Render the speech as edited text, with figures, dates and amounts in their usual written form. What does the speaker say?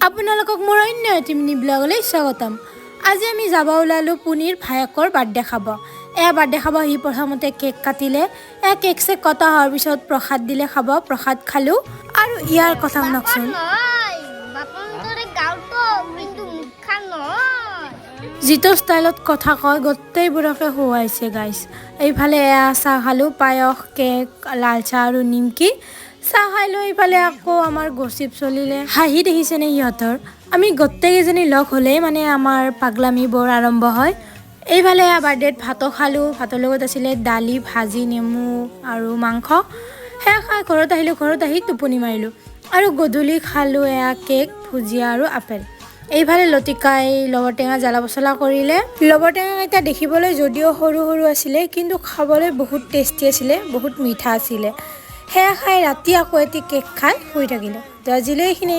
আপোনালোকক মোৰ অন্য এটি মিনি ব্লগলৈ স্বাগতম। আজি আমি যাব ওলালোঁ পুনীৰ ভায়েকৰ বাৰ্থডে খাব। বাৰ্থডে খাব সি প্ৰথমতে কেক কাটিলে। কেক চেক কটা হোৱাৰ পিছত প্ৰসাদ দিলে খাব। প্ৰসাদ খালোঁ আৰু ইয়াৰ কথা শুনকচোন। যিটো ষ্টাইলত কথা কয় গোটেইবোৰকে হুৱাইছে গাইছ। এইফালে চাহ খালোঁ, পায়স, কেক, লাল চাহ আৰু নিমকি। চাহ খাই লৈ ইফালে আকৌ আমাৰ গচিপ চলিলে। হাঁহি দেখিছেনে সিহঁতৰ? আমি গোটেইকেইজনী লগ হ'লেই মানে আমাৰ পাগলামিবোৰ আৰম্ভ হয়। এইফালে বাৰ্থডেত ভাতো খালোঁ। ভাতৰ লগত আছিলে দালি, ভাজি, নেমু আৰু মাংস। সেয়া খাই ঘৰত আহিলোঁ। ঘৰত আহি টোপনি মাৰিলোঁ আৰু গধূলি খালোঁ কেক, ভুজিয়া আৰু আপেল। এইফালে লতিকাই লবৰ টেঙা জ্বালা পচলা কৰিলে। লবৰ টেঙাকেইটা দেখিবলৈ যদিও সৰু সৰু আছিলে কিন্তু খাবলৈ বহুত টেষ্টি আছিলে, বহুত মিঠা আছিলে। সেয়া খাই ৰাতি আকৌ এটি কেক খাই শুই থাকিলোঁ। তো আজিলৈ এইখিনি।